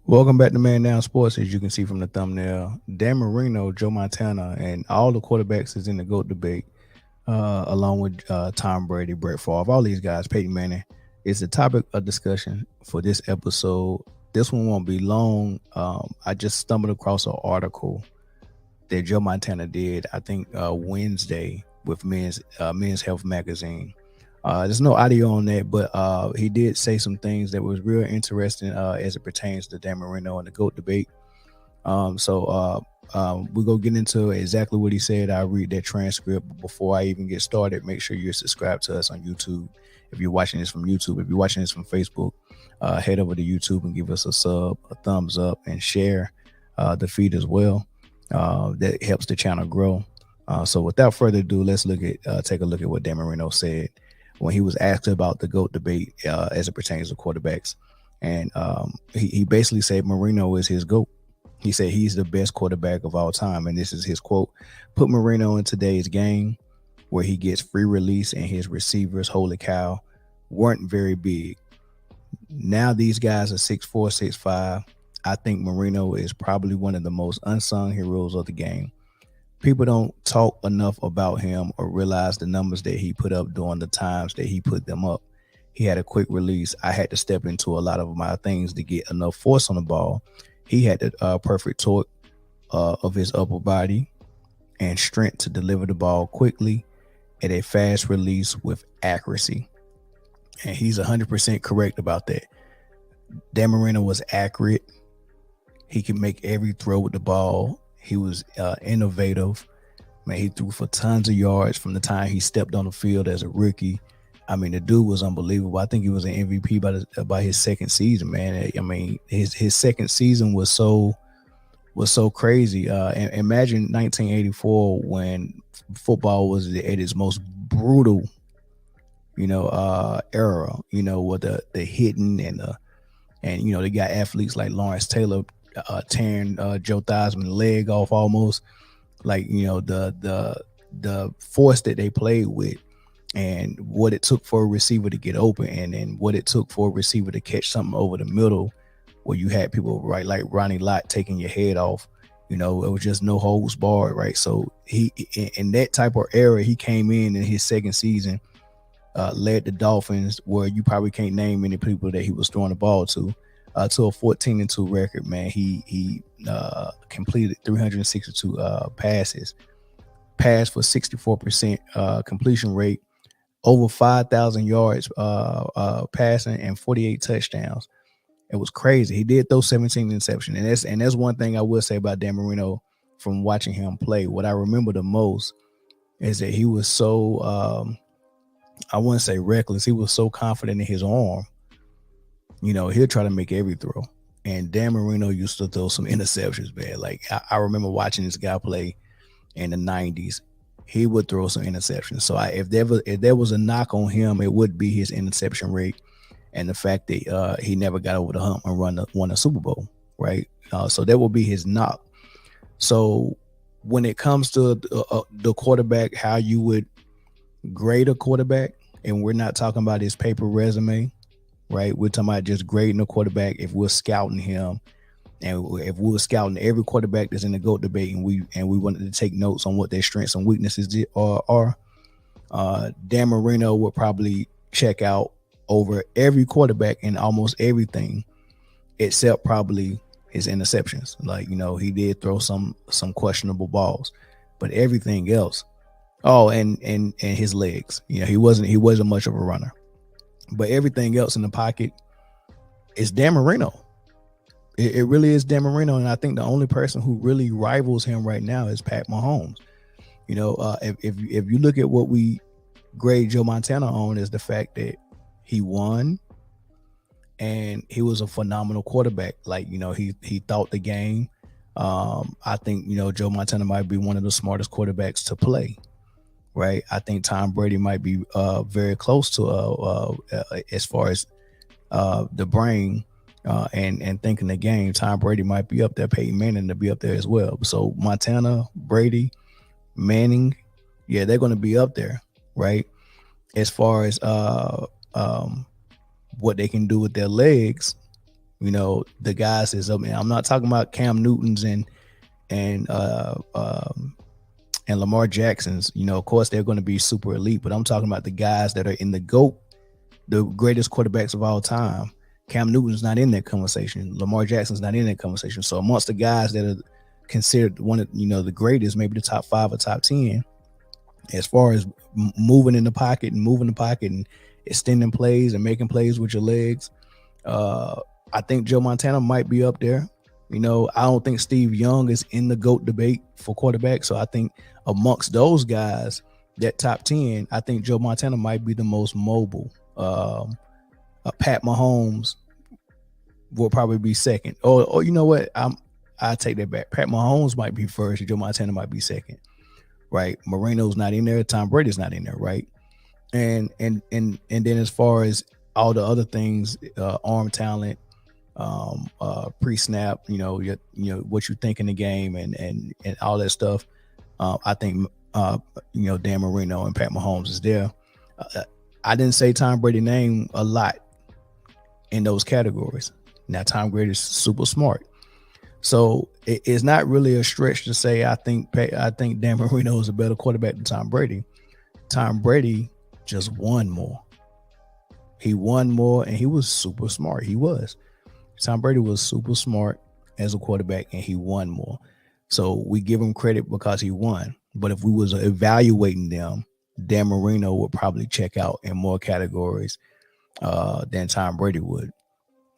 Welcome back to Man Down Sports. As you can see from the thumbnail, Dan Marino, Joe Montana, and all the quarterbacks is in the GOAT debate, along with Tom Brady, Brett Favre, all these guys, Peyton Manning. Is the topic of discussion for this episode. This one won't be long. I just stumbled across an article that Joe Montana did, I think Wednesday, with Men's Health magazine. There's no audio on that, but he did say some things that was real interesting as it pertains to Dan Marino and the GOAT debate. We're going to get into exactly what he said. I'll read that transcript. But before I even get started, make sure you're subscribed to us on YouTube. If you're watching this from YouTube, if you're watching this from Facebook, head over to YouTube and give us a sub, a thumbs up, and share the feed as well. That helps the channel grow. So without further ado, let's take a look at what Dan Marino said when he was asked about the GOAT debate as it pertains to quarterbacks. And he basically said Marino is his GOAT. He said he's the best quarterback of all time. And this is his quote: "Put Marino in today's game where he gets free release and his receivers, holy cow, weren't very big. Now these guys are 6'4", 6'5". I think Marino is probably one of the most unsung heroes of the game. People don't talk enough about him or realize the numbers that he put up during the times that he put them up. He had a quick release. I had to step into a lot of my things to get enough force on the ball. He had the perfect torque of his upper body and strength to deliver the ball quickly at a fast release with accuracy." And he's 100% correct about that. Dan Marino was accurate. He could make every throw with the ball. He was innovative. Man, he threw for tons of yards from the time he stepped on the field as a rookie. I mean, the dude was unbelievable. I think he was an MVP by his second season, man. I mean, his second season was so crazy. And imagine 1984 when football was at its most brutal, era. With the hitting and they got athletes like Lawrence Taylor tearing Joe Theismann's leg off almost. Like the force that they played with, and what it took for a receiver to get open, and then what it took for a receiver to catch something over the middle, where you had people right like Ronnie Lott taking your head off. It was just no holds barred, right? So he, in that type of era, he came in his second season, led the Dolphins, where you probably can't name many people that he was throwing the ball to a 14-2 record. Man, he completed 362 passes, passed for 64% completion rate, over 5,000 yards passing, and 48 touchdowns. It was crazy. He did throw 17 interceptions, and that's one thing I will say about Dan Marino from watching him play. What I remember the most is that he was so I wouldn't say reckless. He was so confident in his arm. He'll try to make every throw. And Dan Marino used to throw some interceptions, man. Like I remember watching this guy play in the 90s. He would throw some interceptions. So if there was a knock on him, it would be his interception rate and the fact that he never got over the hump and won a Super Bowl, right? So that will be his knock. So when it comes to the quarterback, how you would grade a quarterback, and we're not talking about his paper resume, right? We're talking about just grading a quarterback. If we're scouting him, and if we were scouting every quarterback that's in the GOAT debate, and we wanted to take notes on what their strengths and weaknesses are, Dan Marino would probably check out over every quarterback in almost everything, except probably his interceptions. Like, he did throw some questionable balls, but everything else. Oh, and his legs. He wasn't much of a runner, but everything else in the pocket is Dan Marino. It really is Dan Marino, and I think the only person who really rivals him right now is Pat Mahomes. If you look at what we grade Joe Montana on, is the fact that he won and he was a phenomenal quarterback. Like, he thought the game. I think Joe Montana might be one of the smartest quarterbacks to play. Right, I think Tom Brady might be very close to as far as the brain and thinking the game. Tom Brady might be up there. Peyton Manning to be up there as well. So Montana, Brady, Manning, yeah, they're going to be up there, right? As far as what they can do with their legs, You know, the guys is, I mean, I'm not talking about Cam Newtons and Lamar Jackson's. You know, of course they're going to be super elite, but I'm talking about the guys that are in the GOAT, the greatest quarterbacks of all time. Cam Newton's not in that conversation. Lamar Jackson's not in that conversation. So amongst the guys that are considered one of, you know, the greatest, maybe the top 5 or top 10, as far as moving in the pocket and extending plays and making plays with your legs, I think Joe Montana might be up there. You know, I don't think Steve Young is in the GOAT debate for quarterback. So I think amongst those guys, that top 10, I think Joe Montana might be the most mobile. Pat Mahomes will probably be second. Or you know what? I take that back. Pat Mahomes might be first. Joe Montana might be second. Right? Marino's not in there. Tom Brady's not in there. Right? And then as far as all the other things, arm talent, pre-snap, you know what you think in the game and all that stuff. I think Dan Marino and Pat Mahomes is there. I didn't say Tom Brady name a lot in those categories. Now Tom Brady is super smart, so it's not really a stretch to say I think Dan Marino is a better quarterback than Tom Brady. Tom Brady just won more. He won more, and he was super smart. Tom Brady was super smart as a quarterback, and he won more. So we give him credit because he won. But if we was evaluating them, Dan Marino would probably check out in more categories than Tom Brady would,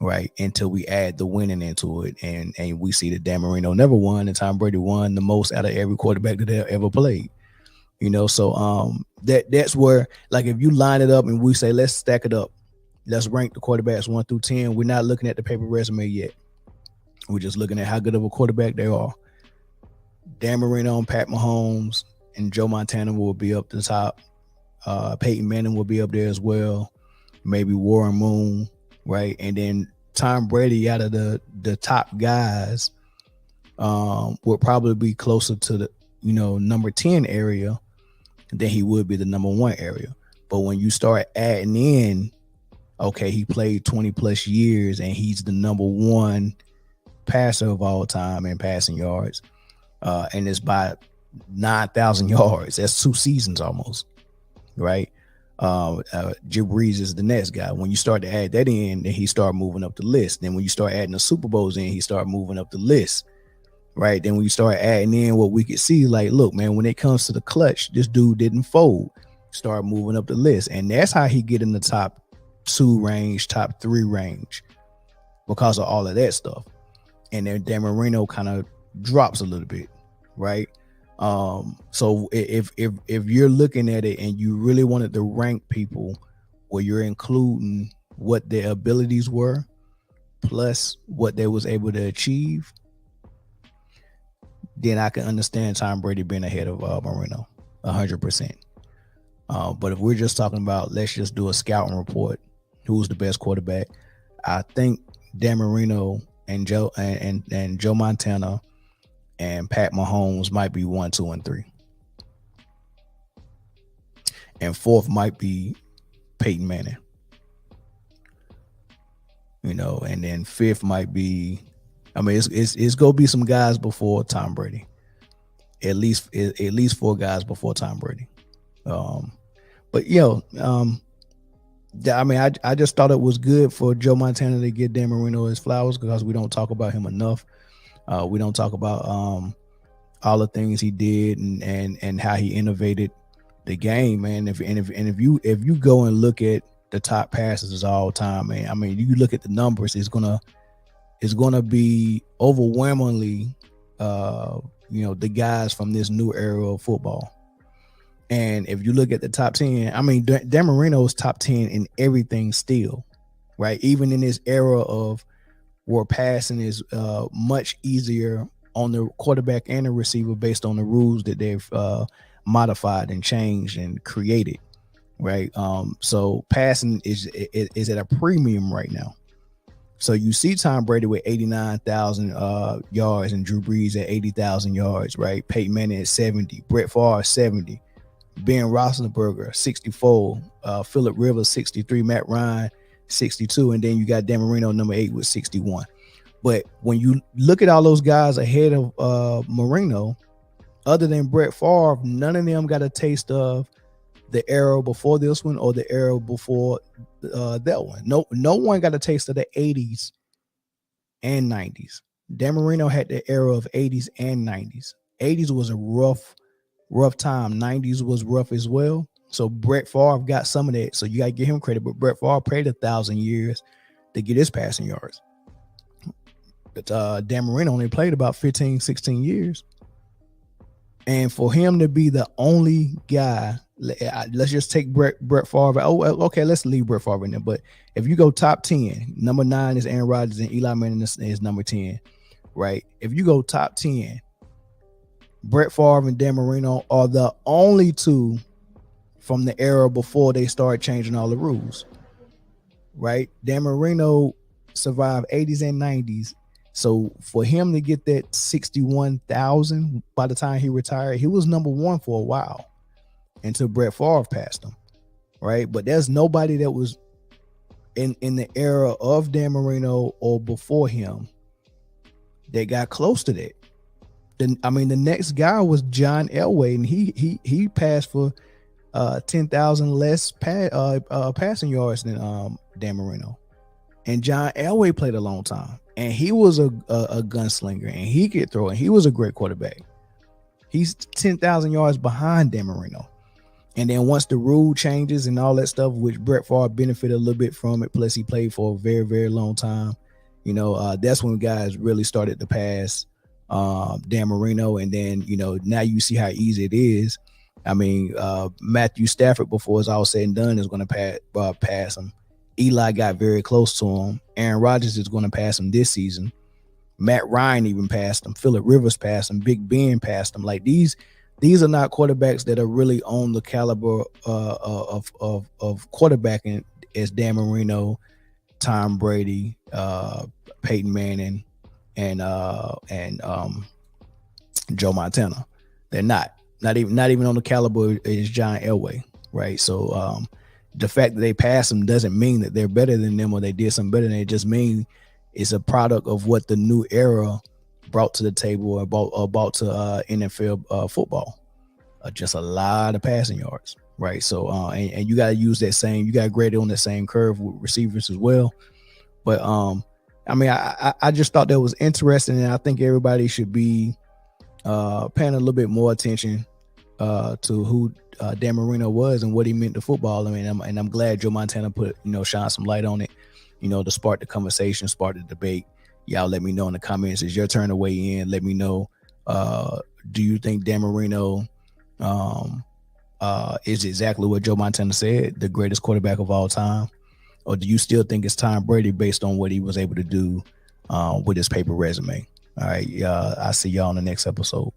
right? Until we add the winning into it, and we see that Dan Marino never won, and Tom Brady won the most out of every quarterback that ever played. You know, so that's where, like, if you line it up and we say let's stack it up, let's rank the quarterbacks 1 through 10. We're not looking at the paper resume yet. We're just looking at how good of a quarterback they are. Dan Marino and Pat Mahomes and Joe Montana will be up the top. Peyton Manning will be up there as well. Maybe Warren Moon, right? And then Tom Brady, out of the top guys, will probably be closer to the number 10 area than he would be the number 1 area. But when you start adding in, okay, he played 20 plus years and he's the number 1 passer of all time in passing yards, and it's by 9,000 yards. That's 2 seasons almost, right? Drew Brees is the next guy. When you start to add that in, then he start moving up the list. Then when you start adding the Super Bowls in, he start moving up the list, right? Then when you start adding in what we could see, like, look, man, when it comes to the clutch, this dude didn't fold. Start moving up the list, and that's how he get in the top 2 range, top 3 range, because of all of that stuff. And then Dan Marino kind of drops a little bit, right? So if you're looking at it and you really wanted to rank people, where you're including what their abilities were plus what they was able to achieve, then I can understand Tom Brady being ahead of Marino 100%. But if we're just talking about, let's just do a scouting report, who's the best quarterback, I think Dan Marino and Joe Montana and Pat Mahomes might be 1, 2, and 3. And 4th might be Peyton Manning. And then 5th might be, I mean, it's gonna be some guys before Tom Brady. At least 4 guys before Tom Brady. But I mean, I just thought it was good for Joe Montana to get Dan Marino his flowers, because we don't talk about him enough. We don't talk about all the things he did and how he innovated the game, man. If you go and look at the top passes of all time, man, I mean, you look at the numbers, it's gonna be overwhelmingly the guys from this new era of football. And if you look at the top 10, I mean, Dan Marino is top 10 in everything still, right? Even in this era of where passing is much easier on the quarterback and the receiver based on the rules that they've modified and changed and created, right? So passing is at a premium right now. So you see Tom Brady with 89,000 yards and Drew Brees at 80,000 yards, right? Peyton Manning at 70, Brett Favre 70, Ben Roethlisberger 64, Phillip Rivers 63, Matt Ryan 62, and then you got Dan Marino number 8 with 61. But when you look at all those guys ahead of Marino, other than Brett Favre, none of them got a taste of the era before this one or the era before that one. No one got a taste of the 80s and 90s. Dan Marino had the era of 80s and 90s. 80s was a rough time. 90s was rough as well. So Brett Favre got some of that. So you got to give him credit. But Brett Favre played 1,000 years to get his passing yards. But Dan Marino only played about 15, 16 years. And for him to be the only guy, let's just take Brett Favre. Oh, okay, let's leave Brett Favre in there. But if you go top 10, number 9 is Aaron Rodgers and Eli Manning is number 10, right? If you go top 10, Brett Favre and Dan Marino are the only two from the era before they started changing all the rules, right? Dan Marino survived 80s and 90s. So for him to get that 61,000 by the time he retired, he was number 1 for a while until Brett Favre passed him, right? But there's nobody that was in the era of Dan Marino or before him that got close to that. The next guy was John Elway, and he passed for 10,000 less passing yards than Dan Marino. And John Elway played a long time, and he was a gunslinger, and he could throw, and he was a great quarterback. He's 10,000 yards behind Dan Marino. And then once the rule changes and all that stuff, which Brett Favre benefited a little bit from it, plus he played for a very, very long time, that's when guys really started to pass Dan Marino. And then, now you see how easy it is. Matthew Stafford, before it's all said and done, is going to pass him. Eli got very close to him. Aaron Rodgers is going to pass him this season. Matt Ryan even passed him. Phillip Rivers passed him. Big Ben passed him. Like these are not quarterbacks that are really on the caliber of quarterbacking as Dan Marino, Tom Brady, Peyton Manning, and Joe Montana. They're not even on the caliber as John Elway, right? So the fact that they passed them doesn't mean that they're better than them or they did something better than them. It just means it's a product of what the new era brought to the table or brought to NFL football. Just a lot of passing yards, right? So and you got to use that same, you got to grade it on the same curve with receivers as well. But I just thought that was interesting, and I think everybody should be paying a little bit more attention to who Dan Marino was and what he meant to football. I'm glad Joe Montana shine some light on it, to spark the conversation, spark the debate. Y'all let me know in the comments. It's your turn to weigh in. Let me know. Do you think Dan Marino is exactly what Joe Montana said, the greatest quarterback of all time? Or do you still think it's Tom Brady based on what he was able to do with his paper resume? All right. I'll see y'all on the next episode.